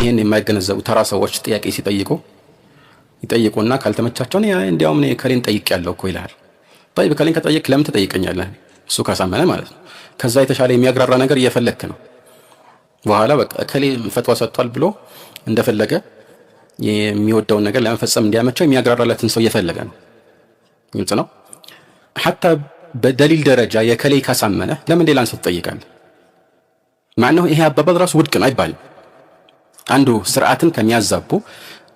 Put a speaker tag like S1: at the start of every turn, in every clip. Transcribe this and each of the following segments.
S1: ይሄን የማይገነዘቡ ተራ ሰዎች ጥያቄ ይጠይቁና ካልተመቻቸው እንዲያውም እኔ ከሌን ጠይቄያለሁ እኮ ይላል። طيب ከሌን ከጠየቅ ለምን ትጠይቀኛለህ? እሱ ካሳመነ ማለት ነው። ከዛ የተሻለ የሚያግራራ ነገር እየፈለክ ነው። በኋላ በቃ ከሌ ፈትዋ ሰጥቷል ብሎ እንደፈለገ የሚወደውን ነገር ለመፈጸም እንዲያመቸው የሚያግራራለትን ሰው እየፈለገ ነው። ግልጽ ነው። حتى በደሊል ደረጃ የከሌ ካሳመነ ለምን ሌላን ሰው ትጠይቃለህ? ማነው ይሄ አባባል ራሱ ውድቅ ነው አይባልም። አንዱ ስርዓትን ከሚያዛቡ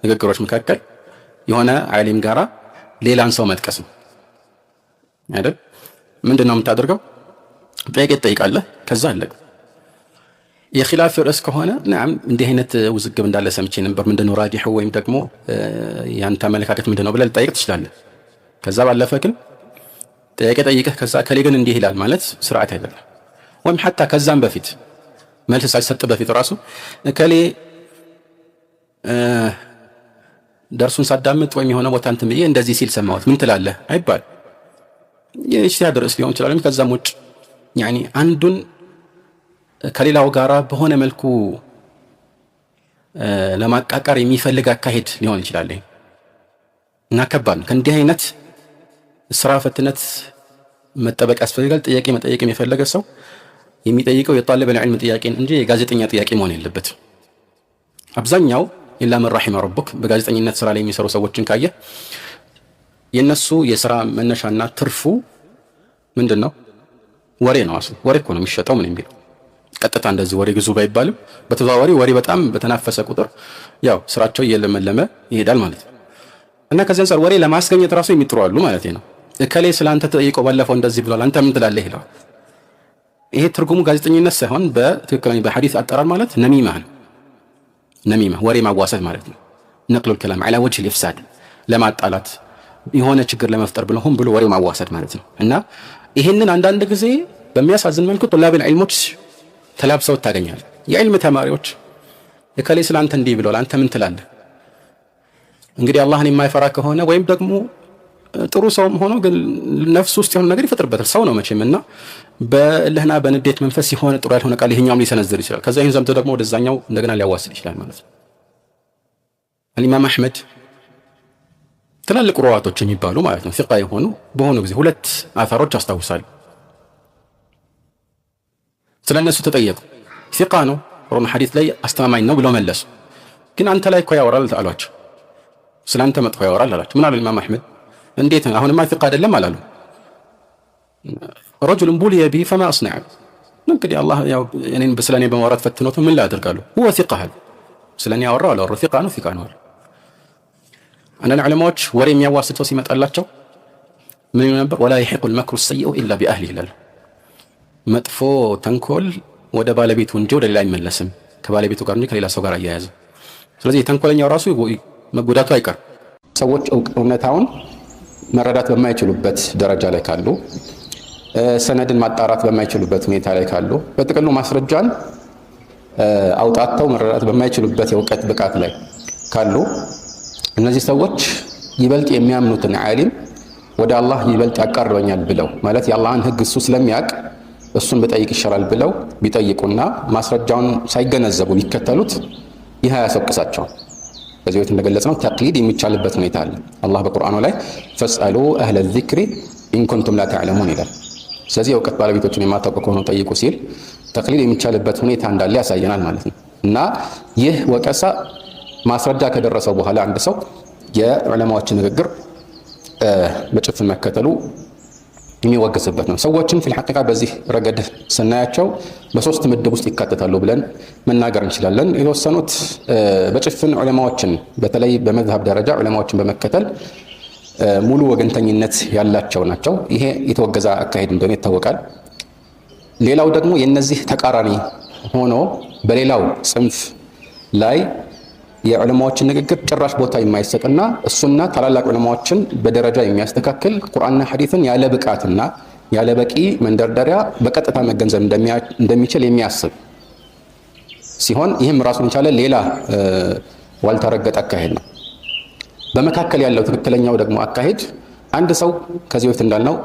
S1: ንግግሮች መካከል የሆነ ዓሊም ጋራ ሌላን ሰው መጥቀስ ነው አይደል? ምንድነው የምታደርገው? ጥያቄ ትጠይቃለህ፣ ከዛ አለቀ። የኺላፍ ርዕስ ከሆነ نعم እንዲህ አይነት ውዝግብ እንዳለ ሰምቼ ነበር፣ ምንድነው ራዲሁ ወይም ደግሞ ያንተ አመለካከት ምንድነው ብለህ ልጠይቅ ትችላለህ። ከዛ ባለፈ ግን ጥያቄ ጠይቀህ ከዛ ከሌ ግን እንዲህ ይላል ማለት ስርዓት አይደለም። ወይም حتى ከዛም በፊት መልስ ሳይሰጥ በፊት ራሱ ከሌ ደርሱን ሳዳምጥ ወይም የሆነ ቦታ እንትን ብዬ እንደዚህ ሲል ሰማሁት ምን ትላለህ አይባል። የኢጅቲሃድ ርዕስ ሊሆን ይችላል። ከዛም ውጭ ያኒ አንዱን ከሌላው ጋራ በሆነ መልኩ ለማቃቃር የሚፈልግ አካሄድ ሊሆን ይችላል እና ከባድ ነው። ከእንዲህ አይነት ስራ ፈትነት መጠበቅ ያስፈልጋል። ጥያቄ መጠየቅ የፈለገ ሰው የሚጠይቀው የጣሊብ العلم ጥያቄን እንጂ የጋዜጠኛ ጥያቄ መሆን የለበትም። አብዛኛው ኢላ መን ረሒመ ረቡክ በጋዜጠኝነት ስራ ላይ የሚሰሩ ሰዎችን ካየ የነሱ የስራ መነሻና ትርፉ ምንድነው? ወሬ ነው። አሱ ወሬ እኮ ነው የሚሸጠው። ምን የሚለው ቀጥታ እንደዚህ ወሬ ግዙ ባይባልም በተዘዋዋሪ ወሬ በጣም በተናፈሰ ቁጥር ያው ስራቸው እየለመለመ ይሄዳል ማለት ነው። እና ከዚህ አንፃር ወሬ ለማስገኘት ራሱ የሚጥሩ አሉ ማለት ነው። እከሌ ስላንተ ተጠይቆ ባለፈው እንደዚህ ብሏል አንተ ምን ትላለህ ይላል። ይሄ ትርጉሙ ጋዜጠኝነት ሳይሆን በትክክለኛ በሐዲስ አጠራር ማለት ነሚማ ነው። ነሚማ ወሬ ማዋሰት ማለት ነው። ነቅሉል ከላም على وجه الافساد ለማጣላት የሆነ ችግር ለመፍጠር ብለው ሆን ብሎ ወሬ ማዋሰት ማለት ነው። እና ይሄንን አንዳንድ ጊዜ በሚያሳዝን መልኩ طلاب العلمዎች ተላብሰው ታገኛለህ። የዕልም ተማሪዎች እከሌ ስላንተ እንዲህ ብሏል አንተ ምን ትላለህ? እንግዲህ አላህን የማይፈራ ከሆነ ወይም ደግሞ ጥሩ ሰውም ሆኖ ግን ነፍስ ውስጥ የሆነ ነገር ይፈጥርበታል። ሰው ነው መቼም እና በለህና በንዴት መንፈስ የሆነ ጥሩ ያልሆነ ቃል ይሄኛውም ሊሰነዝር ይችላል። ከዛ ይሄን ዘምቶ ደግሞ ወደዛኛው እንደገና ሊያዋስል ይችላል ማለት ነው። ኢማም አህመድ ትላልቅ ሩዋቶች የሚባሉ ማለት ነው ፊቃ የሆኑ በሆኑ ጊዜ ሁለት አፈሮች አስታውሳለሁ። ስለነሱ ተጠየቁ። ፊቃ ነው ሩም ሐዲስ ላይ አስተማማኝ ነው ብለው መለሱ። ግን አንተ ላይ እኮ ያወራል አሏቸው። ስላንተ መጥፎ ያወራል አላቸው። ምን አሉ ኢማም አህመድ? እንዴት ነው አሁንማ ፊቃ አይደለም አላሉ። رجل بولي بي فما اصنع እንግዲህ አላህ ያው እኔን በስለኔ በማውራት ፈትኖት ምን ላድርጋለሁ? هو ثقه ስለኔ ያወራው አለ ፊቃ ነው ፊቃ ነው አለ። አንዳንድ ዑለማዎች ወሬ የሚያዋስተው ሲመጣላቸው ምን ይሉ ነበር? ولا يحق المكر السيء الا باهله ይላሉ። መጥፎ ተንኮል ወደ ባለቤቱ እንጂ ወደ ሌላ አይመለስም፣ ከባለቤቱ ጋር እንጂ ከሌላ ሰው ጋር አያያዝ። ስለዚህ ተንኮለኛው ራሱ መጎዳቱ አይቀር። ሰዎች እውነታውን መረዳት በማይችሉበት ደረጃ ላይ ካሉ፣ ሰነድን ማጣራት በማይችሉበት ሁኔታ ላይ ካሉ፣ በጥቅሉ ማስረጃን አውጣተው መረዳት በማይችሉበት የእውቀት ብቃት ላይ ካሉ እነዚህ ሰዎች ይበልጥ የሚያምኑትን ዓሊም ወደ አላህ ይበልጥ ያቀርበኛል ብለው ማለት የአላህን ሕግ እሱ ስለሚያውቅ እሱን በጠይቅ ይሻላል ብለው ቢጠይቁና ማስረጃውን ሳይገነዘቡ ቢከተሉት ይህ ያሰቅሳቸዋል። በዚህ ወቅት እንደገለጽነው ተቅሊድ የሚቻልበት ሁኔታ አለ። አላህ በቁርአኑ ላይ ፈስአሉ አህለ ዚክሪ ኢን ኩንቱም ላ ተዕለሙን ይላል። ስለዚህ የእውቀት ባለቤቶችን የማታውቁ ከሆኑ ጠይቁ ሲል ተቅሊድ የሚቻልበት ሁኔታ እንዳለ ያሳየናል ማለት ነው። እና ይህ ወቀሳ ማስረጃ ከደረሰው በኋላ አንድ ሰው የዑለማዎችን ንግግር በጭፍን መከተሉ የሚወገስበት ነው። ሰዎችን ፊል ሐቂቃ በዚህ ረገድ ስናያቸው በሶስት ምድብ ውስጥ ይካተታሉ ብለን መናገር እንችላለን። የተወሰኑት በጭፍን ዑለማዎችን በተለይ በመዝሀብ ደረጃ ዑለማዎችን በመከተል ሙሉ ወገንተኝነት ያላቸው ናቸው። ይሄ የተወገዘ አካሄድ እንደሆነ ይታወቃል። ሌላው ደግሞ የነዚህ ተቃራኒ ሆኖ በሌላው ጽንፍ ላይ የዑለማዎችን ንግግር ጭራሽ ቦታ የማይሰጥና እሱና ታላላቅ ዑለማዎችን በደረጃ የሚያስተካክል ቁርአንና ሐዲስን ያለ ብቃትና ያለ በቂ መንደርደሪያ በቀጥታ መገንዘብ እንደሚችል የሚያስብ ሲሆን ይህም ራሱን የቻለ ሌላ ዋልተረገጠ አካሄድ ነው። በመካከል ያለው ትክክለኛው ደግሞ አካሄድ አንድ ሰው ከዚህ በፊት እንዳልነው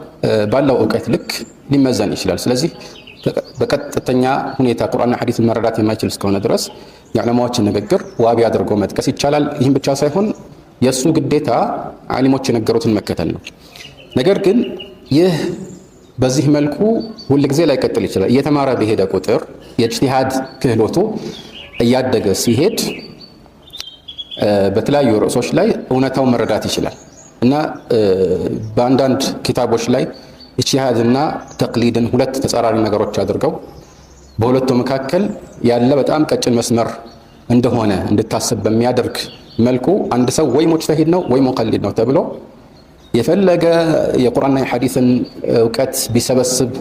S1: ባለው ዕውቀት ልክ ሊመዘን ይችላል። ስለዚህ በቀጥተኛ ሁኔታ ቁርአንና ሐዲስን መረዳት የማይችል እስከሆነ ድረስ የዑለማዎችን ንግግር ዋቢ አድርጎ መጥቀስ ይቻላል። ይህም ብቻ ሳይሆን የእሱ ግዴታ ዓሊሞች የነገሩትን መከተል ነው። ነገር ግን ይህ በዚህ መልኩ ሁል ጊዜ ላይቀጥል ይችላል። እየተማረ በሄደ ቁጥር የኢጅቲሃድ ክህሎቱ እያደገ ሲሄድ በተለያዩ ርዕሶች ላይ እውነታውን መረዳት ይችላል እና በአንዳንድ ኪታቦች ላይ ኢጅቲሃድና ተቅሊድን ሁለት ተጻራሪ ነገሮች አድርገው በሁለቱ መካከል ያለ በጣም ቀጭን መስመር እንደሆነ እንድታስብ በሚያደርግ መልኩ አንድ ሰው ወይ ሙጅተሂድ ነው ወይ ሙቀሊድ ነው ተብሎ የፈለገ የቁርአንና የሐዲስን እውቀት ቢሰበስብ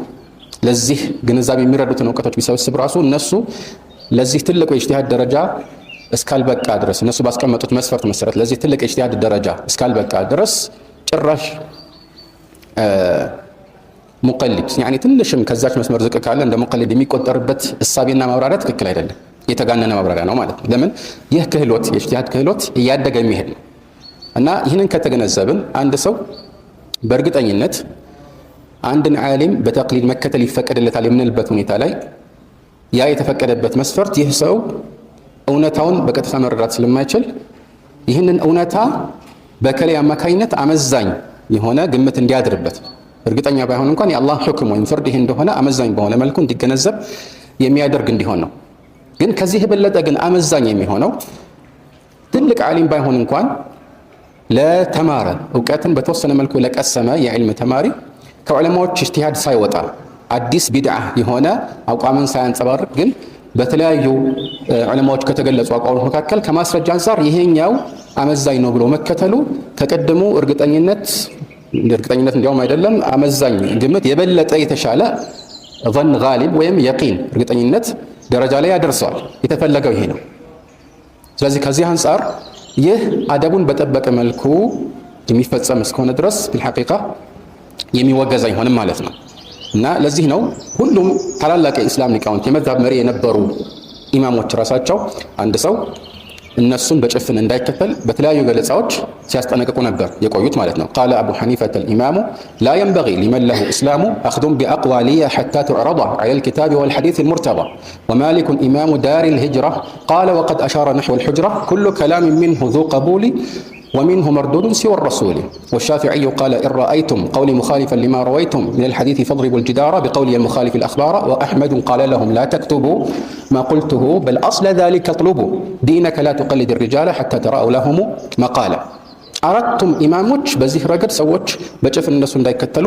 S1: ለዚህ ግንዛቤ የሚረዱትን እውቀቶች ቢሰበስብ ራሱ እነሱ ለዚህ ትልቁ የኢጅቲሃድ ደረጃ እስካልበቃ ድረስ እነሱ ባስቀመጡት መስፈርት መሰረት ለዚህ ትልቅ የኢጅቲሃድ ደረጃ እስካልበቃ ድረስ ጭራሽ ሙቀሊድ ያኒ ትንሽም ከዛች መስመር ዝቅ ካለ እንደ ሙቀሊድ የሚቆጠርበት እሳቤና ማብራሪያ ትክክል አይደለም። የተጋነነ ማብራሪያ ነው ማለት ነው። ለምን ይህ ክህሎት የኢጅቲሃድ ክህሎት እያደገ የሚሄድ ነው እና ይህንን ከተገነዘብን አንድ ሰው በእርግጠኝነት አንድን ዓሊም በተቅሊድ መከተል ይፈቀድለታል የምንልበት ሁኔታ ላይ ያ የተፈቀደበት መስፈርት ይህ ሰው እውነታውን በቀጥታ መረዳት ስለማይችል ይህንን እውነታ በከላይ አማካኝነት አመዛኝ የሆነ ግምት እንዲያድርበት እርግጠኛ ባይሆን እንኳን የአላህ ሁክም ወይም ፍርድ ይህ እንደሆነ አመዛኝ በሆነ መልኩ እንዲገነዘብ የሚያደርግ እንዲሆን ነው። ግን ከዚህ የበለጠ ግን አመዛኝ የሚሆነው ትልቅ ዓሊም ባይሆን እንኳን ለተማረ እውቀትን በተወሰነ መልኩ ለቀሰመ የዕልም ተማሪ ከዑለማዎች ኢጅቲሃድ ሳይወጣ አዲስ ቢድዓ የሆነ አቋምን ሳያንጸባርቅ ግን በተለያዩ ዑለማዎች ከተገለጹ አቋሞች መካከል ከማስረጃ አንፃር ይሄኛው አመዛኝ ነው ብሎ መከተሉ ከቀደሙ እርግጠኝነት እንዲያውም አይደለም አመዛኝ ግምት የበለጠ የተሻለ ظن غالب ወይም የቂን እርግጠኝነት ደረጃ ላይ ያደርሰዋል። የተፈለገው ይሄ ነው። ስለዚህ ከዚህ አንፃር ይህ አደቡን በጠበቀ መልኩ የሚፈጸም እስከሆነ ድረስ بالحقيقة የሚወገዝ አይሆንም ማለት ነው እና ለዚህ ነው ሁሉም ታላላቅ የእስላም ሊቃውንት የመዝሀብ መሪ የነበሩ ኢማሞች ራሳቸው አንድ ሰው እነሱን በጭፍን እንዳይከተል በተለያዩ ገለጻዎች ሲያስጠነቅቁ ነበር የቆዩት ማለት ነው። قال أبو حنيفة الإمام لا ينبغي لمن له إسلام أخذ بأقوالي حتى تعرض على الكتاب والحديث المرتضى ومالك إمام دار الهجرة قال وقد أشار نحو الحجرة كل كلام منه ذو قبول ومنه مردود سوى الرسول والشافعي قال إن رأيتم قولي مخالفا لما رويتم من الحديث فاضربوا الجدار بقولي المخالف الأخبار وأحمد قال لهم لا تكتبوا ما قلته بل أصل ذلك اطلبوا دينك لا تقلد الرجال حتى ترأوا لهم مقالا አራቱም ኢማሞች በዚህ ረገድ ሰዎች በጭፍን እነሱ እንዳይከተሉ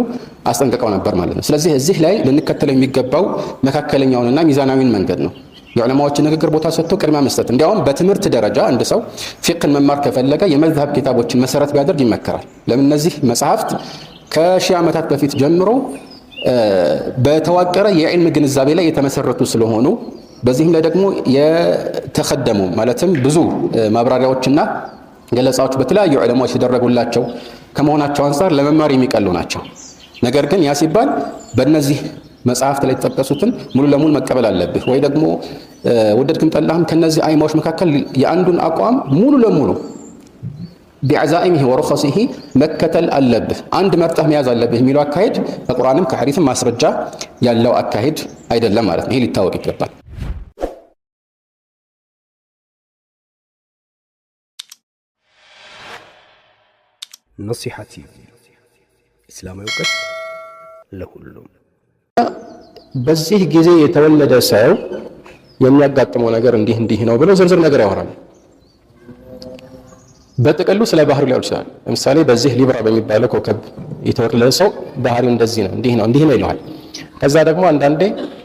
S1: አስጠንቅቀው ነበር ማለት ነው። ስለዚህ እዚህ ላይ ልንከተለው የሚገባው መካከለኛውንና ሚዛናዊን መንገድ ነው። የዑለማዎችን ንግግር ቦታ ሰጥቶ ቅድሚያ መስጠት። እንዲያውም በትምህርት ደረጃ አንድ ሰው ፊቅህን መማር ከፈለገ የመዝሀብ ኪታቦችን መሰረት ቢያደርግ ይመከራል። ለምን እነዚህ መጽሐፍት ከሺህ ዓመታት በፊት ጀምሮ በተዋቀረ የዕልም ግንዛቤ ላይ የተመሰረቱ ስለሆኑ በዚህም ላይ ደግሞ የተከደሙ ማለትም ብዙ ማብራሪያዎችና ገለጻዎች በተለያዩ ዑለማዎች የተደረጉላቸው ከመሆናቸው አንፃር ለመማር የሚቀሉ ናቸው። ነገር ግን ያ ሲባል በእነዚህ መጽሐፍት ላይ የተጠቀሱትን ሙሉ ለሙሉ መቀበል አለብህ ወይ ደግሞ ወደድክም ጠላህም ከነዚህ አይማዎች መካከል የአንዱን አቋም ሙሉ ለሙሉ ቢዐዛኢሚሂ ወሩኸሲሂ መከተል አለብህ፣ አንድ መርጠህ መያዝ አለብህ የሚለው አካሄድ ከቁርአንም ከሐዲስም ማስረጃ ያለው አካሄድ አይደለም ማለት ነው። ይሄ ሊታወቅ ይገባል።
S2: ነሲሐ ቲቪ ኢስላማዊ እውቀት ለሁሉም።
S1: በዚህ ጊዜ የተወለደ ሰው የሚያጋጥመው ነገር እንዲህ ነው ብለው ዝርዝር ነገር ያወራል። በጥቅሉ ስለ ባህሪው ሊያወራ ይችላል። ለምሳሌ በዚህ ሊብራ በሚባለው ኮከብ የተወለደ ሰው ባህሪው እንደዚህ ነው እንዲህ ነው ይለዋል። ከዛ ደግሞ አንዳንዴ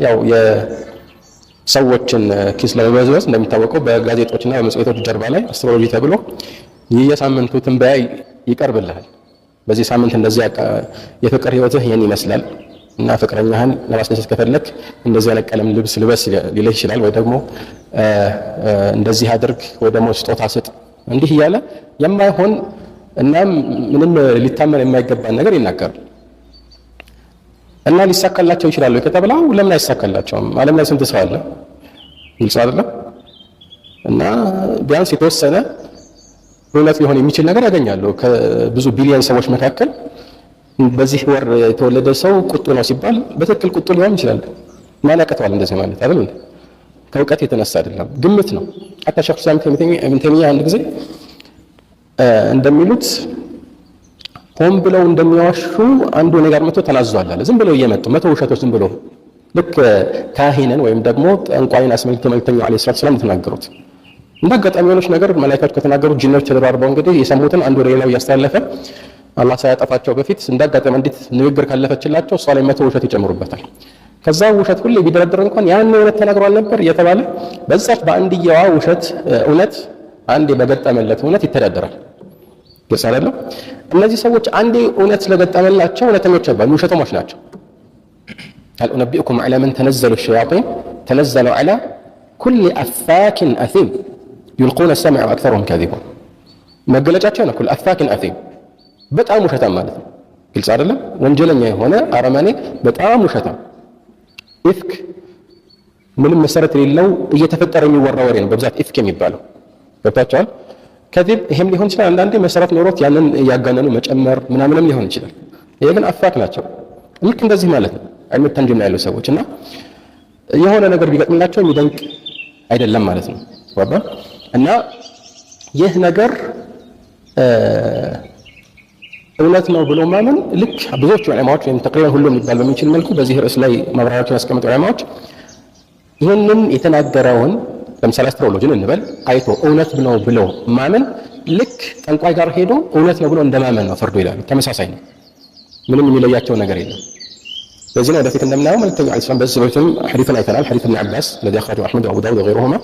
S1: ያው የሰዎችን ኪስ ለመበዝበዝ እንደሚታወቀው በጋዜጦችና በመጽሔቶች ጀርባ ላይ አስትሮሎጂ ተብሎ የሳምንቱ ትንበያ ይቀርብልሃል። በዚህ ሳምንት እንደዚህ የፍቅር ህይወትህ ይሄን ይመስላል እና ፍቅረኛህን ለማስደሰት ከፈለክ እንደዚህ አይነት ቀለም ልብስ ልበስ ሊልህ ይችላል። ወይ ደግሞ እንደዚህ አድርግ ወይ ደግሞ ስጦታ ስጥ፣ እንዲህ እያለ የማይሆን እና ምንም ሊታመን የማይገባን ነገር ይናገራል። እና ሊሳካላቸው ይችላል ከተባለው ለምን አይሳካላቸውም? ዓለም ላይ ስንት ሰው አለ? ግልጽ አይደለም? እና ቢያንስ የተወሰነ እውነት ሊሆን የሚችል ነገር ያገኛሉ። ከብዙ ቢሊዮን ሰዎች መካከል በዚህ ወር የተወለደ ሰው ቁጡ ነው ሲባል በትክክል ቁጡ ሊሆን ይችላል። ማን ያቀተዋል እንደዚህ ማለት አይደል? ከእውቀት የተነሳ አይደለም፣ ግምት ነው። حتى ሸይኽ ኢስላም ኢብኑ ተይሚያ አንድ ጊዜ እንደሚሉት ሆን ብለው እንደሚዋሹ አንዱ ነገር መጥቶ ተናዟል አለ። ዝም ብለው እየመጡ መቶ ውሸቶች ዝም ብለው ልክ ካህንን ወይም ደግሞ ጠንቋይን አስመልክተው መልእክተኛው አለይሂ ሰላቱ ሰላም ተናገሩት። እንዳጋጣሚ የሆነች ነገር መላእክቶች ከተናገሩት ጂኖች ተደራርበው እንግዲህ የሰሙትን አንዱ ወደ ሌላው እያስተላለፈ አላህ ሳያጠፋቸው በፊት እንዳጋጣሚ እንዴት ንግግር ካለፈችላቸው እሷ ላይ መቶ ውሸት ይጨምሩበታል። ከዛ ውሸት ሁሉ ቢደረደር እንኳን ያን እውነት ተናግሯል ነበር እየተባለ በዛች በአንድየዋ ውሸት እውነት አንዴ በገጠመለት እውነት ይተዳደራል። ግልጽ አይደለም። እነዚህ ሰዎች አንዴ እውነት ስለገጠመላቸው እውነተኞች አይባሉም፣ ውሸታሞች ናቸው። هل أنبئكم على من تنزل الشياطين تنزل على كل أفاك أثيم يلقون السمع وأكثرهم كاذبون መገለጫቸው ነው። كل أفاك أثيم በጣም ውሸታም ማለት ነው። ግልጽ አይደለም። ወንጀለኛ የሆነ አረመኔ በጣም ውሸታም ኢፍክ ምንም መሰረት የሌለው እየተፈጠረ የሚወራ ወሬ ነው በብዛት ኢፍክ የሚባለው ገብታችኋል። ከዚህ ይሄም ሊሆን ይችላል አንዳንዴ መሰረት ኖሮት ያንን ያጋነኑ መጨመር ምናምንም ሊሆን ይችላል። ይሄ ግን አፋክ ናቸው። ልክ እንደዚህ ማለት ነው አይኑ ተንጅና ያለው ሰዎች እና የሆነ ነገር ቢገጥምላቸው የሚደንቅ አይደለም ማለት ነው ወባ እና ይህ ነገር እውነት ነው ብሎ ማመን ልክ ብዙዎቹ ዑለማዎች ወይም ተቅሪበን ሁሉም የሚባል በሚችል መልኩ በዚህ ርዕስ ላይ ማብራሪያዎችን ያስቀመጡ ዑለማዎች ይህንን የተናገረውን ለምሳሌ አስትሮሎጂን እንበል አይቶ እውነት ነው ብሎ ማመን ልክ ጠንቋይ ጋር ሄዶ እውነት ነው ብሎ እንደማመን ነው ፈርዶ ይላሉ። ተመሳሳይ ነው፣ ምንም የሚለያቸው ነገር የለም። ለዚህ ነው ወደፊት እንደምናየው መልእክተኛው ዐለይሂ ሰላም በዚህ በፊትም ሐዲስን አይተናል። ሐዲስ ኢብኑ ዐባስ الذي أخرجه أحمد وأبو داود وغيرهما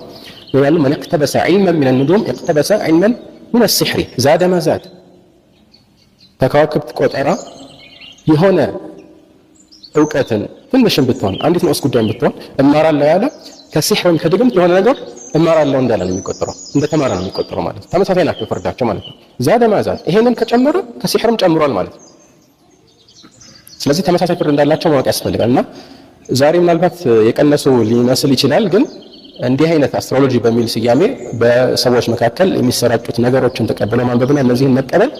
S1: يقول من اقتبس علما من النجوم اقتبس علما من السحر زاد ما زاد ተከዋክብት ቆጠራ የሆነ እውቀትን ትንሽም ብትሆን አንዲት ንዑስ ጉዳይም ብትሆን እማራለሁ ያለ ከሲሕርም ከድግምት የሆነ ነገር እማራለሁ እንዳለ ነው የሚቆጠረው፣ እንደተማረ ነው የሚቆጠረው ማለት ነው። ተመሳሳይ ናቸው ፍርዳቸው ማለት ነው። ዛደ ማዛድ ይሄንን ከጨመረ ከሲሕርም ጨምሯል ማለት ነው። ስለዚህ ተመሳሳይ ፍርድ እንዳላቸው ማወቅ ያስፈልጋል። እና ዛሬ ምናልባት የቀነሱ ሊመስል ይችላል፣ ግን እንዲህ አይነት አስትሮሎጂ በሚል ስያሜ በሰዎች መካከል የሚሰራጩት ነገሮችን ተቀብለው ማንበብና እነዚህን መቀበል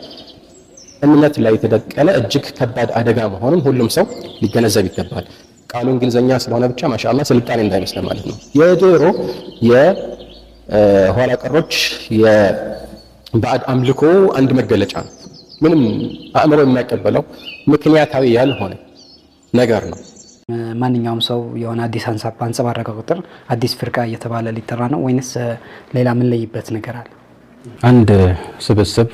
S1: እምነት ላይ የተደቀነ እጅግ ከባድ አደጋ መሆኑን ሁሉም ሰው ሊገነዘብ ይገባል። ቃሉ እንግሊዘኛ ስለሆነ ብቻ ማሻአላህ ስልጣኔ እንዳይመስል ማለት ነው። የድሮ የኋላ ቀሮች የባዕድ አምልኮ አንድ መገለጫ ነው። ምንም አእምሮ የማይቀበለው ምክንያታዊ ያልሆነ ነገር ነው።
S3: ማንኛውም ሰው የሆነ አዲስ ሀሳብ ባንጸባረቀ ቁጥር አዲስ ፍርቃ እየተባለ ሊጠራ ነው ወይንስ ሌላ ምን ለይበት ነገር አለ?
S1: አንድ ስብስብ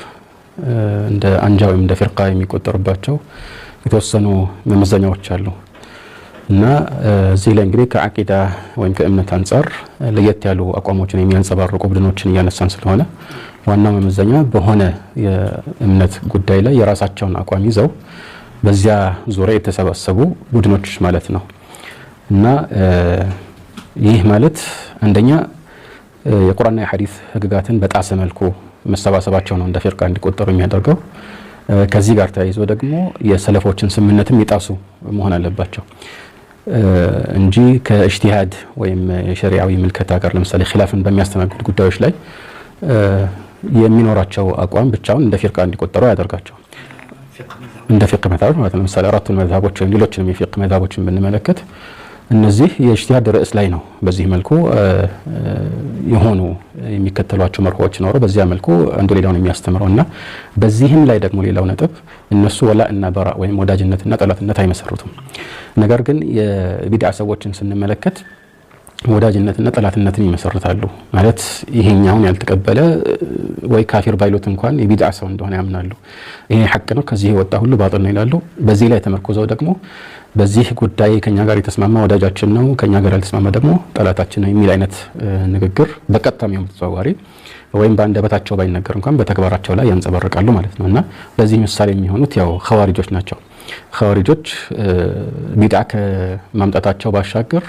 S1: እንደ አንጃ ወይም እንደ ፍርቃ የሚቆጠሩባቸው የተወሰኑ መመዘኛዎች አሉ እና እዚህ ላይ እንግዲህ ከአቂዳ ወይም ከእምነት አንፃር ለየት ያሉ አቋሞችን የሚያንጸባርቁ ቡድኖችን እያነሳን ስለሆነ ዋናው መመዘኛ በሆነ የእምነት ጉዳይ ላይ የራሳቸውን አቋም ይዘው በዚያ ዙሪያ የተሰባሰቡ ቡድኖች ማለት ነው እና ይህ ማለት አንደኛ የቁርአንና የሐዲስ ህግጋትን በጣሰ መልኩ መሰባሰባቸው ነው እንደ ፍርቃ እንዲቆጠሩ የሚያደርገው። ከዚህ ጋር ተያይዞ ደግሞ የሰለፎችን ስምምነትም ይጣሱ መሆን አለባቸው እንጂ ከኢጅቲሃድ ወይም የሸሪዓዊ ምልከታ ጋር ለምሳሌ ኺላፍን በሚያስተናግዱ ጉዳዮች ላይ የሚኖራቸው አቋም ብቻውን እንደ ፍርቃ እንዲቆጠሩ ያደርጋቸው። እንደ ፍቅህ መዝሀብ ማለት ነው። ለምሳሌ አራቱን መዝሀቦች ወይም ሌሎችንም የፍቅህ መዝሀቦችን ብንመለከት እነዚህ የኢጅቲሃድ ርዕስ ላይ ነው በዚህ መልኩ የሆኑ የሚከተሏቸው መርሆች ኖሮ በዚያ መልኩ አንዱ ሌላውን የሚያስተምረውና በዚህም ላይ ደግሞ ሌላው ነጥብ እነሱ ወላ እና በራ ወይም ወዳጅነትና ጠላትነት አይመሰርቱም። ነገር ግን የቢድዓ ሰዎችን ስንመለከት ወዳጅነትና ጠላትነትን ይመሰርታሉ። ማለት ይሄኛውን ያልተቀበለ ወይ ካፊር ባይሉት እንኳን የቢድዓ ሰው እንደሆነ ያምናሉ። ይሄ ሐቅ ነው፣ ከዚህ የወጣ ሁሉ ባጥል ነው ይላሉ። በዚህ ላይ ተመርኩዘው ደግሞ በዚህ ጉዳይ ከኛ ጋር የተስማማ ወዳጃችን ነው፣ ከኛ ጋር ያልተስማማ ደግሞ ጠላታችን ነው የሚል አይነት ንግግር በቀጥታም ይሁን በተዘዋዋሪ ወይም በአንደበታቸው ባይነገር እንኳን በተግባራቸው ላይ ያንጸባርቃሉ ማለት ነው። እና በዚህ ምሳሌ የሚሆኑት ያው ኸዋሪጆች ናቸው። ኸዋሪጆች ቢድዓ ከማምጣታቸው ባሻገር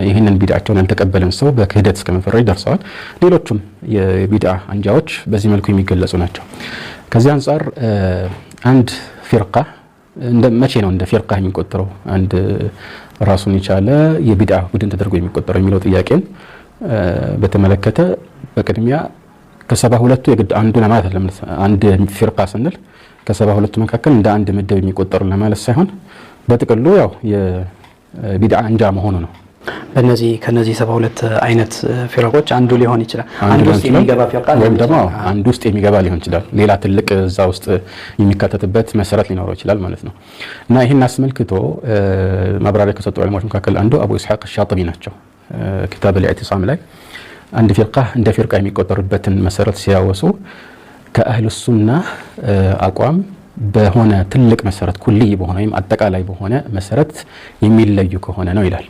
S1: ይህንን ቢድዓቸውን ያልተቀበለን ሰው በክህደት እስከ መፈረጅ ደርሰዋል። ሌሎችም የቢድዓ አንጃዎች በዚህ መልኩ የሚገለጹ ናቸው። ከዚህ አንጻር አንድ ፊርቃ መቼ ነው እንደ ፊርቃ የሚቆጠረው አንድ ራሱን የቻለ የቢድዓ ቡድን ተደርጎ የሚቆጠረው የሚለው ጥያቄን በተመለከተ በቅድሚያ ከ72ቱ የግድ አንዱ ለማለት አይደለም። አንድ ፊርቃ ስንል ከ72ቱ መካከል እንደ አንድ ምድብ የሚቆጠሩ ለማለት ሳይሆን በጥቅሉ ያው የቢድዓ አንጃ መሆኑ ነው።
S3: በእነዚህ ከነዚህ 72 አይነት ፊርቆች አንዱ ሊሆን ይችላል። አንዱ ውስጥ የሚገባ ፊርቃ
S1: ወይም ደግሞ አንዱ ውስጥ የሚገባ ሊሆን ይችላል። ሌላ ትልቅ እዛ ውስጥ የሚካተትበት መሰረት ሊኖረው ይችላል ማለት ነው። እና ይሄን አስመልክቶ ማብራሪያ ከሰጡ ዑለማዎች መካከል አንዱ አቡ ኢስሐቅ አሻጢቢ ናቸው። ኪታብ አልኢዕቲሳም ላይ አንድ ፊርቃ እንደ ፊርቃ የሚቆጠርበትን መሰረት ሲያወሱ ከአህሉ ሱና አቋም በሆነ ትልቅ መሰረት ኩሊ በሆነ ወይም አጠቃላይ በሆነ መሰረት የሚለዩ ከሆነ ነው ይላል።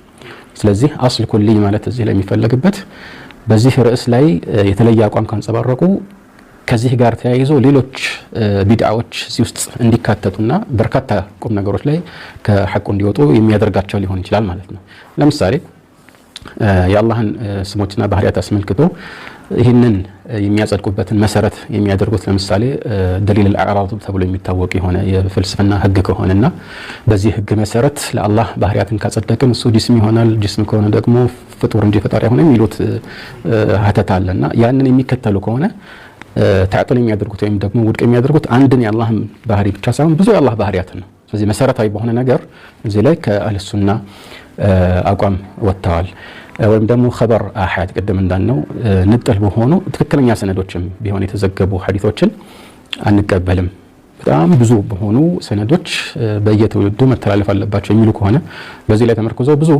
S1: ስለዚህ አስል ኩሊ ማለት እዚህ ላይ የሚፈለግበት በዚህ ርዕስ ላይ የተለየ አቋም ካንጸባረቁ ከዚህ ጋር ተያይዞ ሌሎች ቢድዓዎች እዚህ ውስጥ እንዲካተቱና በርካታ ቁም ነገሮች ላይ ከሐቁ እንዲወጡ የሚያደርጋቸው ሊሆን ይችላል ማለት ነው። ለምሳሌ የአላህን ስሞችና ባህሪያት አስመልክቶ ይህንን የሚያጸድቁበትን መሰረት የሚያደርጉት ለምሳሌ ደሊል አልአዕራድ ተብሎ የሚታወቅ የሆነ የፍልስፍና ህግ ከሆነና በዚህ ህግ መሰረት ለአላህ ባህሪያትን ካጸደቅን እሱ ጅስም ይሆናል፣ ጅስም ከሆነ ደግሞ ፍጡር እንጂ ፈጣሪ አይሆንም የሚሉት ሀተታ አለና ያንን የሚከተሉ ከሆነ ተዕጢል የሚያደርጉት ወይም ደግሞ ውድቅ የሚያደርጉት አንድን የአላህን ባህሪ ብቻ ሳይሆን ብዙ የአላህ ባህሪያትን ነው። ስለዚህ መሰረታዊ በሆነ ነገር እዚህ ላይ ከአህለ ሱና አቋም ወጥተዋል። ወይም ደግሞ ኸበር አሐድ ቅድም እንዳልነው ንጥል በሆኑ ትክክለኛ ሰነዶችም ቢሆን የተዘገቡ ሐዲሶችን አንቀበልም። በጣም ብዙ በሆኑ ሰነዶች በየትውልዱ መተላለፍ አለባቸው የሚሉ ከሆነ በዚህ ላይ ተመርኩዘው ብዙ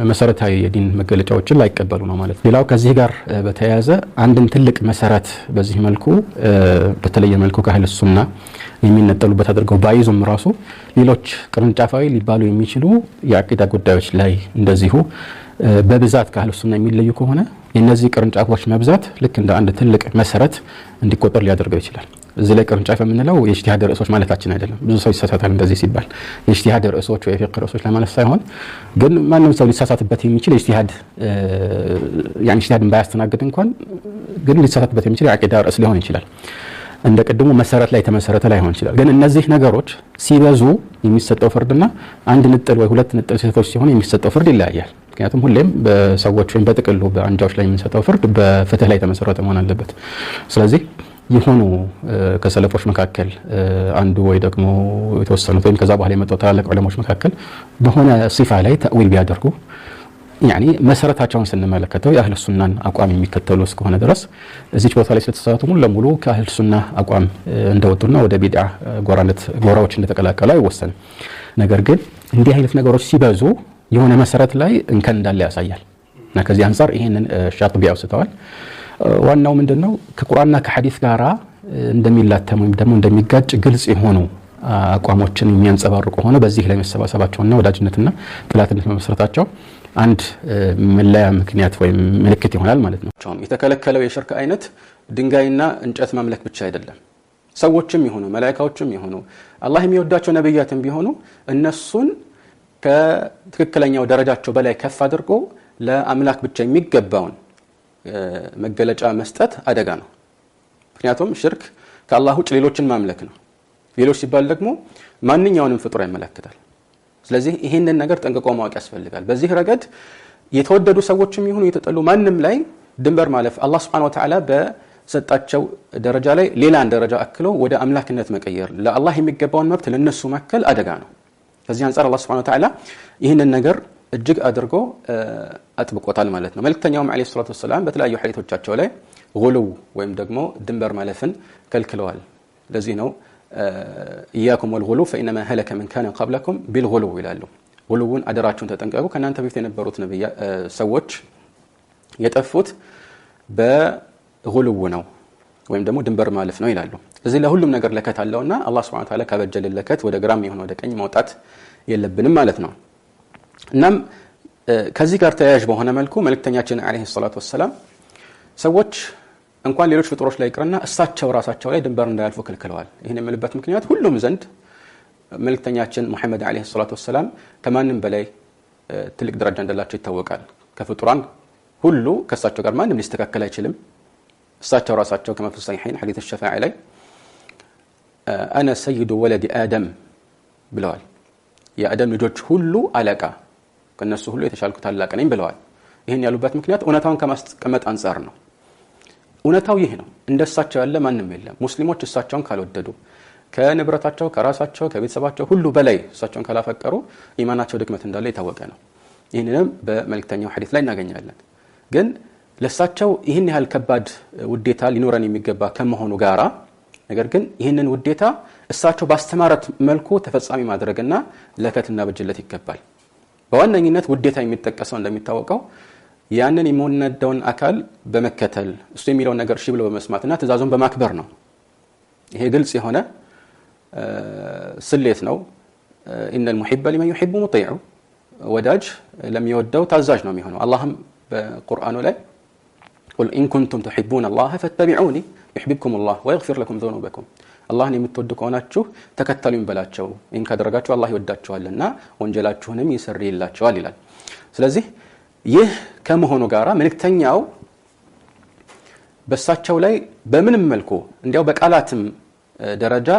S1: መሰረታዊ የዲን መገለጫዎችን ላይቀበሉ ነው ማለት ነው። ሌላው ከዚህ ጋር በተያያዘ አንድን ትልቅ መሰረት በዚህ መልኩ በተለየ መልኩ ከአህለ ሱና የሚነጠሉበት አድርገው ባይዙም ራሱ ሌሎች ቅርንጫፋዊ ሊባሉ የሚችሉ የአቂዳ ጉዳዮች ላይ እንደዚሁ በብዛት ከአህለ ሱና የሚለዩ ከሆነ የነዚህ ቅርንጫፎች መብዛት ልክ እንደ አንድ ትልቅ መሰረት እንዲቆጠር ሊያደርገው ይችላል። እዚህ ላይ ቅርንጫፍ የምንለው የኢጅቲሃድ ርዕሶች ማለታችን አይደለም። ብዙ ሰው ይሳሳታል እንደዚህ ሲባል የኢጅቲሃድ ርዕሶች ወይ የፊቅህ ርዕሶች ለማለት ሳይሆን ግን ማንም ሰው ሊሳሳትበት የሚችል ኢጅቲሃድ ያን ኢጅቲሃድን ባያስተናግድ እንኳን ግን ሊሳሳትበት የሚችል የአቂዳ ርዕስ ሊሆን ይችላል። እንደ ቀድሞ መሰረት ላይ ተመሰረተ ላይሆን ይችላል። ግን እነዚህ ነገሮች ሲበዙ የሚሰጠው ፍርድና አንድ ንጥል ወይ ሁለት ንጥል ስህተቶች ሲሆን የሚሰጠው ፍርድ ይለያያል። ምክንያቱም ሁሌም በሰዎች ወይም በጥቅሉ በአንጃዎች ላይ የምንሰጠው ፍርድ በፍትህ ላይ ተመሰረተ መሆን አለበት። ስለዚህ የሆኑ ከሰለፎች መካከል አንዱ ወይ ደግሞ የተወሰኑት ወይም ከዛ በኋላ የመጣው ታላላቅ ዑለሞች መካከል በሆነ ሲፋ ላይ ተእዊል ቢያደርጉ ያኒ መሰረታቸውን ስንመለከተው የአህለ ሱናን አቋም የሚከተሉ እስከሆነ ድረስ እዚች ቦታ ላይ ስለተሳሳቱ ሙሉ ለሙሉ ከአህለ ሱና አቋም እንደወጡና ወደ ቢድዓ ጎራዎች እንደተቀላቀሉ አይወሰንም። ነገር ግን እንዲህ አይነት ነገሮች ሲበዙ የሆነ መሰረት ላይ እንከን እንዳለ ያሳያል እና ከዚህ አንፃር ይሄንን ሻጥቢ ያውስተዋል። ዋናው ምንድነው ከቁርአንና ከሐዲስ ጋራ እንደሚላተሙ ወይም ደግሞ እንደሚጋጭ ግልጽ የሆኑ አቋሞችን የሚያንጸባርቁ ሆነ በዚህ ላይ መሰባሰባቸውና ወዳጅነትና ጥላትነት መመስረታቸው አንድ መለያ ምክንያት ወይም ምልክት ይሆናል ማለት ነው። የተከለከለው የሽርክ አይነት ድንጋይና እንጨት ማምለክ ብቻ አይደለም። ሰዎችም ይሆኑ መላእክቶችም ይሆኑ አላህ የሚወዳቸው ነብያትም ቢሆኑ እነሱን ከትክክለኛው ደረጃቸው በላይ ከፍ አድርጎ ለአምላክ ብቻ የሚገባውን መገለጫ መስጠት አደጋ ነው። ምክንያቱም ሽርክ ከአላህ ውጭ ሌሎችን ማምለክ ነው። ሌሎች ሲባል ደግሞ ማንኛውንም ፍጡር ያመለክታል። ስለዚህ ይሄንን ነገር ጠንቅቆ ማወቅ ያስፈልጋል። በዚህ ረገድ የተወደዱ ሰዎችም ይሁኑ የተጠሉ ማንም ላይ ድንበር ማለፍ አላህ Subhanahu Wa Ta'ala በሰጣቸው ደረጃ ላይ ሌላን ደረጃ አክሎ ወደ አምላክነት መቀየር ለአላህ የሚገባውን መብት ለነሱ ማከል አደጋ ነው። ከዚህ አንፃር አላህ Subhanahu Wa Ta'ala ይሄንን ነገር እጅግ አድርጎ አጥብቆታል ማለት ነው። መልእክተኛውም አለይሂ ሰላቱ ወሰለም በተለያዩ ሐዲሶቻቸው ላይ ጉሉው ወይም ደግሞ ድንበር ማለፍን ከልክለዋል። ለዚህ ነው ኢያኩም ወልጉሉ فإنما هلك من كان قبلكم بالغلو ይላሉ። ጉሉውን አደራችሁን ተጠንቀቁ፣ ከናንተ በፊት የነበሩት ሰዎች የጠፉት በጉሉው ነው ወይም ደግሞ ድንበር ማለፍ ነው ይላሉ። ስለዚህ ለሁሉም ነገር ለከት አለውና አላህ Subhanahu Wa Ta'ala ካበጀልን ለከት ወደ ግራም ይሁን ወደ ቀኝ ማውጣት የለብንም ማለት ነው። እናም ከዚህ ጋር ተያያዥ በሆነ መልኩ መልእክተኛችን አለይሂ ሰላቱ ወሰለም ሰዎች እንኳን ሌሎች ፍጡሮች ላይ ይቅርና እሳቸው ራሳቸው ላይ ድንበር እንዳያልፉ ከልክለዋል። ይሄን የምልበት ምክንያት ሁሉም ዘንድ መልእክተኛችን ሙሐመድ አለይሂ ሰላቱ ወሰለም ከማንም በላይ ትልቅ ደረጃ እንዳላቸው ይታወቃል። ከፍጡራን ሁሉ ከእሳቸው ጋር ማንም ሊስተካከል አይችልም። እሳቸው ራሳቸው ከመፍሱ ሰሒሐይን ሐዲስ الشفاعة ላይ أنا سيد ولد آدم ብለዋል። የአደም ልጆች ሁሉ አለቃ ከነሱ ሁሉ የተሻልኩ ታላቅ ነኝ ብለዋል። ይሄን ያሉበት ምክንያት እውነታውን ከማስቀመጥ አንፃር ነው። እውነታው ይሄ ነው። እንደሳቸው ያለ ማንም የለም። ሙስሊሞች እሳቸውን ካልወደዱ ከንብረታቸው ከራሳቸው ከቤተሰባቸው ሁሉ በላይ እሳቸውን ካላፈቀሩ ኢማናቸው ድክመት እንዳለ የታወቀ ነው። ይህንንም በመልእክተኛው ሐዲስ ላይ እናገኛለን። ግን ለሳቸው ይህን ያህል ከባድ ውዴታ ሊኖረን የሚገባ ከመሆኑ ጋራ ነገር ግን ይህንን ውዴታ እሳቸው ባስተማረት መልኩ ተፈጻሚ ማድረግና ለከትና በጅለት ይገባል። በዋነኝነት ውዴታ የሚጠቀሰው እንደሚታወቀው ያንን የሚወደውን አካል በመከተል እሱ የሚለውን ነገር እሺ ብሎ በመስማትና ትእዛዙን በማክበር ነው። ይሄ ግልጽ የሆነ ስሌት ነው። ኢነል ሙሂበ ሊመን ዩሂቡ ሙጢዑ ወዳጅ ለሚወደው ታዛዥ ነው የሚሆነው። አላህም በቁርአኑ ላይ ቁል ኢን ኩንቱም ቱሂቡነ አላህ ፈተቢዑኒ ዩሂብኩም አላህ ወየግፊር ለኩም ዙኑበኩም አላህን የምትወዱ ከሆናችሁ ተከተሉኝ በላቸው ይህን ካደረጋችሁ አላህ ይወዳችኋልና ወንጀላችሁንም ይሰርይላችኋል ይላል። ስለዚህ ይህ ከመሆኑ ጋራ መልእክተኛው በሳቸው ላይ በምንም መልኩ እንዲያው በቃላትም ደረጃ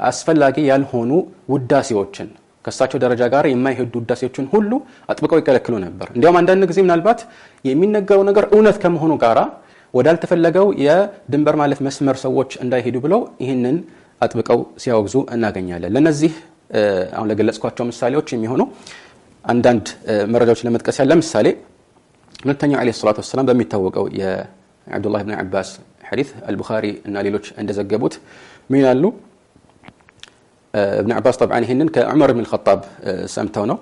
S1: አስፈላጊ ያልሆኑ ውዳሴዎችን ከሳቸው ደረጃ ጋር የማይሄዱ ውዳሴዎችን ሁሉ አጥብቀው ይከለክሉ ነበር። እንዲያውም አንዳንድ ጊዜ ምናልባት የሚነገረው ነገር እውነት ከመሆኑ ጋራ ወዳልተፈለገው የድንበር ማለት መስመር ሰዎች እንዳይሄዱ ብለው ይህንን አጥብቀው ሲያወግዙ እናገኛለን። ለነዚህ አሁን ለገለጽኳቸው ምሳሌዎች የሚሆኑ አንዳንድ መረጃዎች ለመጥቀስ ያለ ምሳሌ መልእክተኛው አለይሂ ሰላቱ ወሰለም በሚታወቀው የአብዱላህ ኢብኑ አባስ ሐዲስ አልቡኻሪ እና ሌሎች እንደዘገቡት ምን ይላሉ? ابن عباس طبعا ይሄንን ከዑመር ኢብኑ الخطاب ሰምተው ነው።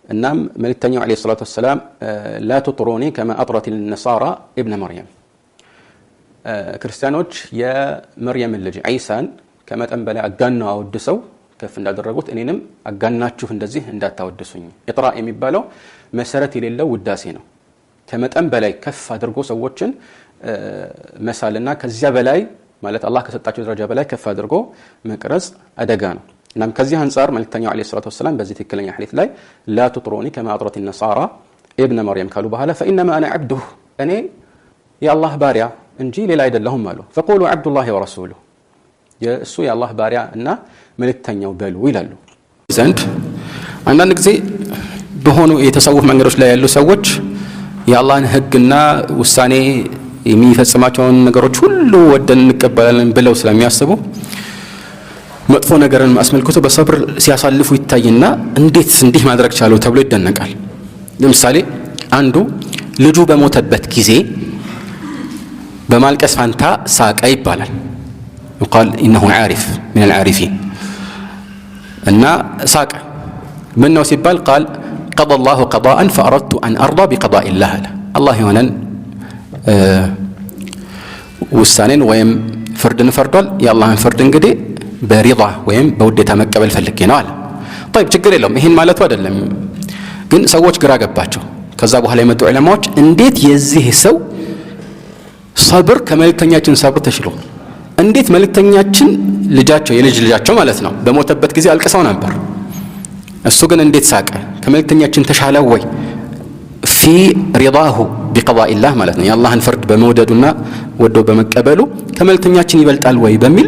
S1: እናም መልእክተኛው አለይሂ ሰላቱ ወሰለም لا تطروني كما اطرت النصارى ابن مريم ክርስቲያኖች የመርየም ልጅ ዒሳን ከመጠን በላይ አጋናው አወድሰው ከፍ እንዳደረጉት እኔንም አጋናችሁ እንደዚህ እንዳታወድሱኝ። ኢጥራ የሚባለው መሰረት የሌለው ውዳሴ ነው። ከመጠን በላይ ከፍ አድርጎ ሰዎችን መሳልና ከዚያ በላይ ማለት አላህ ከሰጣቸው ደረጃ በላይ ከፍ አድርጎ መቅረጽ አደጋ ነው። እናም ከዚህ አንፃር መልእክተኛው አለይሂ ሰላቱ ወሰለም በዚህ ትክክለኛ ሐዲስ ላይ لا تطروني كما اطرت النصارى ابن مريم ካሉ በኋላ فانما انا عبده እኔ የአላህ ባሪያ እንጂ ሌላ አይደለሁም አሉ። فقولوا عبد الله ورسوله የእሱ የአላህ ባሪያ እና መልእክተኛው በሉ ይላሉ። ዘንድ አንዳንድ ጊዜ በሆኑ የተሰውፍ መንገዶች ላይ ያሉ ሰዎች የአላህን ህግና ውሳኔ የሚፈጽማቸውን ነገሮች ሁሉ ወደን እንቀበላለን ብለው ስለሚያስቡ መጥፎ ነገርን አስመልክቶ በሰብር ሲያሳልፉ ይታይና እንዴት እንዲህ ማድረግ ቻሉ ተብሎ ይደነቃል። ለምሳሌ አንዱ ልጁ በሞተበት ጊዜ በማልቀስ ፋንታ ሳቀ ይባላል። يقال انه عارف من العارفين እና ሳቀ ምን ነው ሲባል قال قضى الله قضاء فأردت أن أرضى بقضاء الله الله يهونن ውሳኔን ወይም ፍርድን ፈርዷል የአላህን ፍርድ እንግዲህ በሪዳ ወይም በውዴታ መቀበል ፈልጌ ነው አለ። طيب ችግር የለውም ይሄን ማለቱ አይደለም። ግን ሰዎች ግራ ገባቸው። ከዛ በኋላ የመጡ ዑለማዎች እንዴት የዚህ ሰው ሰብር ከመልእክተኛችን ሰብር ተሽሎ እንዴት መልእክተኛችን ልጃቸው የልጅ ልጃቸው ማለት ነው በሞተበት ጊዜ አልቅሰው ነበር፣ እሱ ግን እንዴት ሳቀ? ከመልእክተኛችን ተሻለ ወይ? في رضاه بقضاء الله ማለት ነው የአላህን ፍርድ በመውደዱና ወዶ በመቀበሉ ከመልእክተኛችን ይበልጣል ወይ በሚል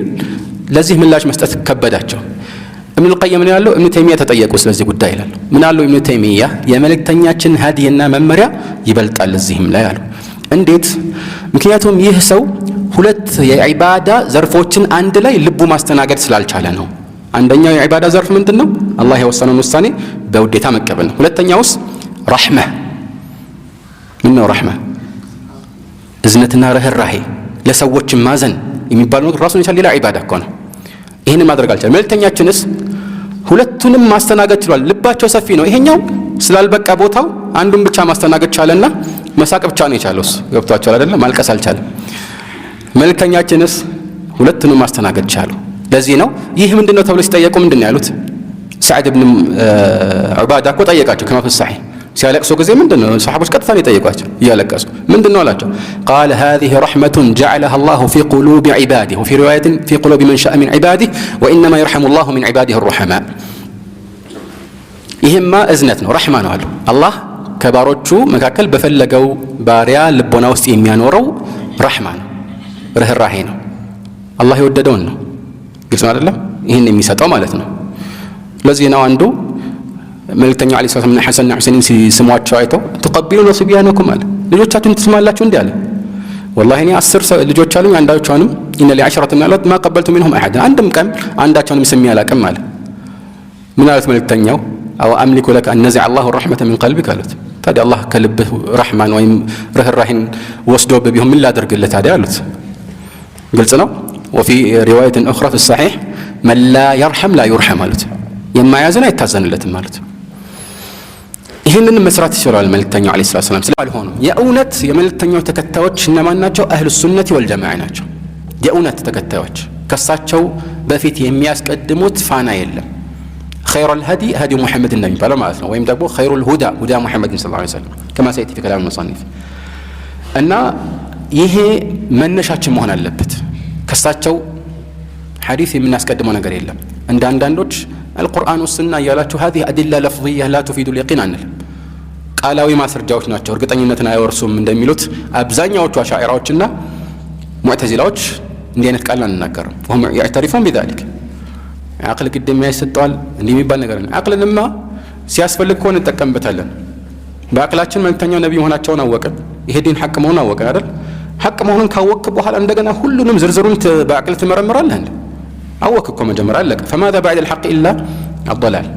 S1: ለዚህ ምላሽ መስጠት ከበዳቸው። ኢብኑ ቀይም ነው ያለው። ኢብኑ ተይሚያ ተጠየቁ ስለዚህ ጉዳይ ይላል። ምን አለው ኢብኑ ተይሚያ? የመልእክተኛችን ሀዲይና መመሪያ ይበልጣል እዚህም ላይ አሉ። እንዴት? ምክንያቱም ይህ ሰው ሁለት የዒባዳ ዘርፎችን አንድ ላይ ልቡ ማስተናገድ ስላልቻለ ነው። አንደኛው የዒባዳ ዘርፍ ምንድነው? አላህ የወሰነውን ውሳኔ በውዴታ መቀበል ነው። ሁለተኛውስ ረሕመህ ምን ነው? ረሕመህ እዝነትና ርህራሄ ለሰዎች ማዘን የሚባለው ነገር ራሱን የቻለ ሌላ ዒባዳ እኮ ነው። ይሄንን ማድረግ አልቻለም። መልእክተኛችንስ ሁለቱንም ማስተናገድ ችሏል። ልባቸው ሰፊ ነው። ይሄኛው ስላልበቃ ቦታው አንዱን ብቻ ማስተናገድ ቻለና መሳቅ ብቻ ነው የቻለው። ገብቷቸዋል አይደለ? ማልቀስ አልቻለም። መልእክተኛችንስ ሁለቱንም ማስተናገድ ቻሉ። ለዚህ ነው ይህ ምንድነው ተብሎ ሲጠየቁ ምንድነው ያሉት? ሰዓድ ኢብኑ ዑባዳ እኮ ጠየቃቸው ከማ في الصحيح ሲያለቅሱ ጊዜ ምንድነው ሰሃቦች ቀጥታ ነው የጠየቋቸው እያለቀሱ ምንድነው አላቸው? قال هذه رحمة جعلها الله في قلوب عباده وفي رواية في قلوب من شاء من عباده وإنما يرحم الله من عباده الرحماء ይሄማ እዝነት ነው ረሕማ ነው አሉ። አላህ ከባሮቹ መካከል በፈለገው ባሪያ ልቦና ውስጥ የሚያኖረው ረሕማ ነው፣ ርህራሄ ነው። አላህ የወደደውን ነው። ግልጽ ነው አይደለም? ይሄን የሚሰጠው ማለት ነው። ለዚህ ነው አንዱ መልእክተኛው አለይሂ ሰላም ሐሰንና ሁሰይንን ሲስሟቸው አይተው ተቀበሉና ሱቢያነኩም አለ። ልጆቻችሁን ትስማላችሁ እንዴ አለ። ወላሂ እኔ 10 ልጆች አሉኝ አንዳቸውንም ኢነ ሊ10 ሚናት ما قبلت منهم احد አንድም ቀን አንዳቸውንም ስሜ አላቅም አለ። ምን አሉት መልእክተኛው? አው አምሊኩ ለከ አን ነዚዐ አላሁ ረሕመተ ሚን ቀልቢክ አሉት። ታዲያ አላህ ከልብህ ረሕማን ወይም ርህራሄን ወስዶብህ ቢሆን ምን ላደርግልህ ታዲያ አሉት። ግልጽ ነው። ወፊ ሪዋየትን ኡኽራ ፊ ሰሒሕ መን ላ የርሐም ላ ዩርሐም አሉት። የማያዝን አይታዘንለትም ማለት ነው። ይህንን መስራት ይችላል መልእክተኛው ዓለይሂ ሰላቱ ወሰላም። ስላልሆኑም የእውነት የመልእክተኛው ተከታዮች እነማን ናቸው? አህሉ ሱነቲ ወልጀማዓ ናቸው። የእውነት ተከታዮች ከሳቸው በፊት የሚያስቀድሙት ፋና የለም። ኸይሩል ሀዲ ሀዲ ሙሐመድ እንደሚባለው ማለት ነው። ወይም ደግሞ ኸይሩል ሁዳ ሁዳ ሙሐመድ ሰለላሁ ዐለይሂ ወሰለም ከማ ሰየእቲ ፊ ከላም ሙሰኒፍ። እና ይሄ መነሻችን መሆን አለበት። ከሳቸው ሐዲስ የምናስቀድመው ነገር የለም። እንደ አንዳንዶች አልቁርአን ወሱና እያላችሁ ሀዚህ አዲላ ለፍዝያ ላ ቱፊዱ ልየቂን አንልም። ቃላዊ ማስረጃዎች ናቸው፣ እርግጠኝነትን አይወርሱም እንደሚሉት አብዛኛዎቹ አሻዒራዎችና ሙዕተዚላዎች እንዲህ አይነት ቃል አንናገርም። ወሁም ያዕተሪፉን ቢዛሊክ አቅል ግድም ያይሰጠዋል እንዲህ የሚባል ነገር ነው። አቅልንማ ሲያስፈልግ ከሆነ እንጠቀምበታለን። በአቅላችን መልእክተኛው ነቢይ መሆናቸውን አወቅን፣ ይሄ ዲን ሐቅ መሆኑን አወቅን አይደል? ሐቅ መሆኑን ካወቅክ በኋላ እንደገና ሁሉንም ዝርዝሩን በአቅል ትመረምራለህ እንዴ? አወቅክ እኮ መጀመሪያ አለቀ። ፈማዛ ባዕደ አልሐቅ ኢላ አضላል